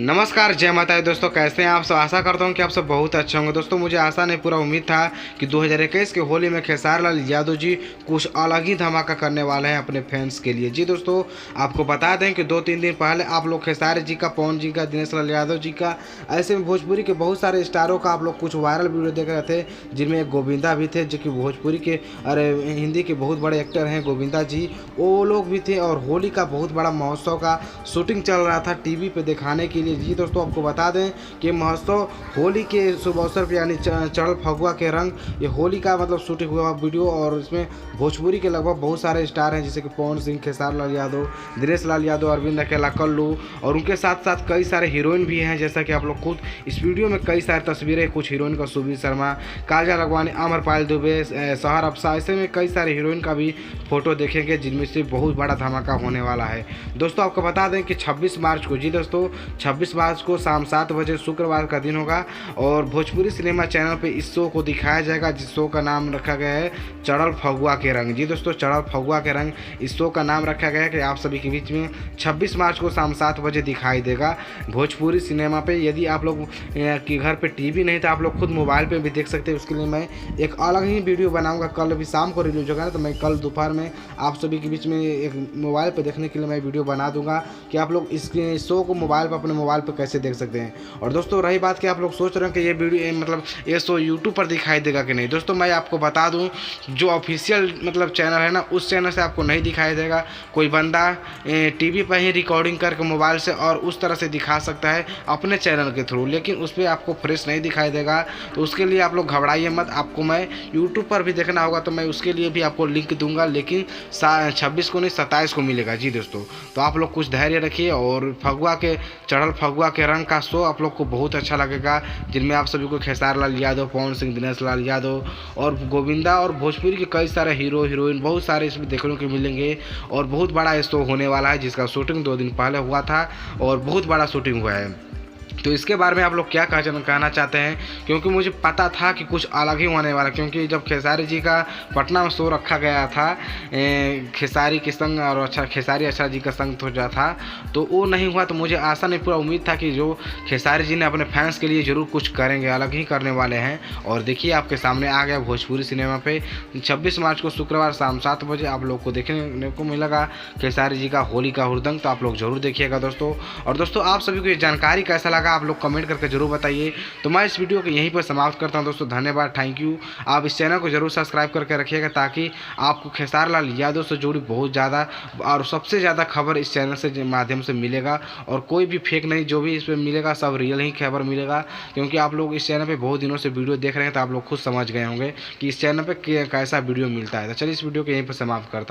नमस्कार, जय माता दी दोस्तों। कैसे हैं आप सब? आशा करता हूं कि आप सब बहुत अच्छे होंगे। दोस्तों मुझे आशा नहीं पूरा उम्मीद था कि 2021 के होली में खेसारी लाल यादव जी कुछ अलग ही धमाका करने वाले हैं अपने फैंस के लिए। जी दोस्तों, आपको बता दें कि 2-3 दिन पहले आप लोग खेसारी जी का, पवन जी का, दिनेश लाल यादव जी का, ऐसे में भोजपुरी के बहुत सारे स्टारों का आप लोग कुछ वायरल वीडियो देख रहे थे, जिनमें एक गोविंदा भी थे जो कि भोजपुरी के हिंदी के बहुत बड़े एक्टर हैं गोविंदा जी, वो लोग भी थे। और होली का बहुत बड़ा महोत्सव का शूटिंग चल रहा था टीवी पे दिखाने के लिए। जी दोस्तों, आपको बता दें कि महोत्सव होली के शुभ अवसर पर यानी चढ़ल फगुआ के रंग, ये होली का मतलब शूटिंग हुआ वीडियो। और इसमें भोजपुरी के लगभग बहुत सारे स्टार हैं, जैसे कि पवन सिंह, खेसारी लाल यादव, दिनेश लाल यादव, अरविंद अकेला, कल्लू, और उनके साथ साथ कई सारे हीरोइन भी हैं। जैसा कि आप लोग खुद इस वीडियो में कई सारी तस्वीरें, कुछ हीरोइन का सुबीर शर्मा, काजल अगवानी, अमरपाल दुबे, सहर अफसा, ऐसे में कई सारे हीरोइन का भी फोटो देखेंगे, जिनमें से बहुत बड़ा धमाका होने वाला है। दोस्तों आपको बता दें कि 26 मार्च को, जी दोस्तों 26 मार्च को शाम 7 बजे शुक्रवार का दिन होगा, और भोजपुरी सिनेमा चैनल पे इस शो को दिखाया जाएगा, जिस शो का नाम रखा गया है चढ़ल फगुआ के रंग। जी दोस्तों, चढ़ल फगुआ के रंग इस शो का नाम रखा गया है कि आप सभी के बीच में 26 मार्च को शाम 7 बजे दिखाई देगा भोजपुरी सिनेमा पे। यदि आप लोग के घर पे टीवी नहीं तो आप लोग खुद मोबाइल पे भी देख सकते हैं। उसके लिए मैं एक अलग ही वीडियो बनाऊंगा, कल अभी शाम को रिलीज होगा ना, तो मैं कल दोपहर में आप सभी के बीच में एक मोबाइल पे देखने के लिए मैं वीडियो बना दूंगा कि आप लोग इस शो को मोबाइल पर, अपने मोबाइल पर कैसे देख सकते हैं। और दोस्तों रही बात कि आप लोग सोच रहे हैं कि ये वीडियो मतलब ये शो यूट्यूब पर दिखाई देगा कि नहीं, दोस्तों मैं आपको बता दूं, जो ऑफिशियल मतलब चैनल है ना, उस चैनल से आपको नहीं दिखाई देगा। कोई बंदा टीवी पर ही रिकॉर्डिंग करके मोबाइल से और उस तरह से दिखा सकता है अपने चैनल के थ्रू, लेकिन उस पर आपको फ्रेश नहीं दिखाई देगा। तो उसके लिए आप लोग घबराइए मत, आपको मैं यूट्यूब पर भी देखना होगा तो मैं उसके लिए भी आपको लिंक दूंगा, लेकिन 26 को नहीं 27 को मिलेगा। जी दोस्तों, तो आप लोग कुछ धैर्य रखिए। और फगुआ के चढ़ल फगुआ के रंग का शो आप लोग को बहुत अच्छा लगेगा, जिनमें आप सभी को खेसारी लाल यादव, पवन सिंह, दिनेश लाल यादव और गोविंदा और भोजपुरी के कई सारे हीरो हीरोइन बहुत सारे इसमें देखने को मिलेंगे। और बहुत बड़ा ये शो होने वाला है, जिसका शूटिंग 2 दिन पहले हुआ था और बहुत बड़ा शूटिंग हुआ है। तो इसके बारे में आप लोग क्या कहना चाहते हैं, क्योंकि मुझे पता था कि कुछ अलग ही होने वाला, क्योंकि जब खेसारी जी का पटना में शो रखा गया था खेसारी के संग और खेसारी अच्छा जी का संग तो जा था, तो वो नहीं हुआ। तो मुझे आशा नहीं पूरा उम्मीद था कि जो खेसारी जी ने अपने फैंस के लिए ज़रूर कुछ करेंगे, अलग ही करने वाले हैं। और देखिए आपके सामने आ गया भोजपुरी सिनेमा पे 26 मार्च को शुक्रवार शाम 7 बजे आप लोग को देखने को मिलेगा खेसारी जी का होली का हुड़दंग। तो आप लोग जरूर देखिएगा दोस्तों। और दोस्तों आप सभी को ये जानकारी कैसा लगा आप लोग कमेंट करके जरूर बताइए। तो मैं इस वीडियो को यहीं पर समाप्त करता हूं दोस्तों। धन्यवाद, थैंक यू। आप इस चैनल को जरूर सब्सक्राइब करके रखिएगा, ताकि आपको खेसारी लाल यादव से जुड़ी बहुत ज़्यादा और सबसे ज़्यादा खबर इस चैनल से माध्यम से मिलेगा। और कोई भी फेक नहीं, जो भी इस पर मिलेगा सब रियल ही खबर मिलेगा, क्योंकि आप लोग इस चैनल पर बहुत दिनों से वीडियो देख रहे हैं, तो आप लोग खुद समझ गए होंगे कि इस चैनल पर कैसा वीडियो मिलता है। तो चलिए इस वीडियो को यहीं पर समाप्त करता हूँ।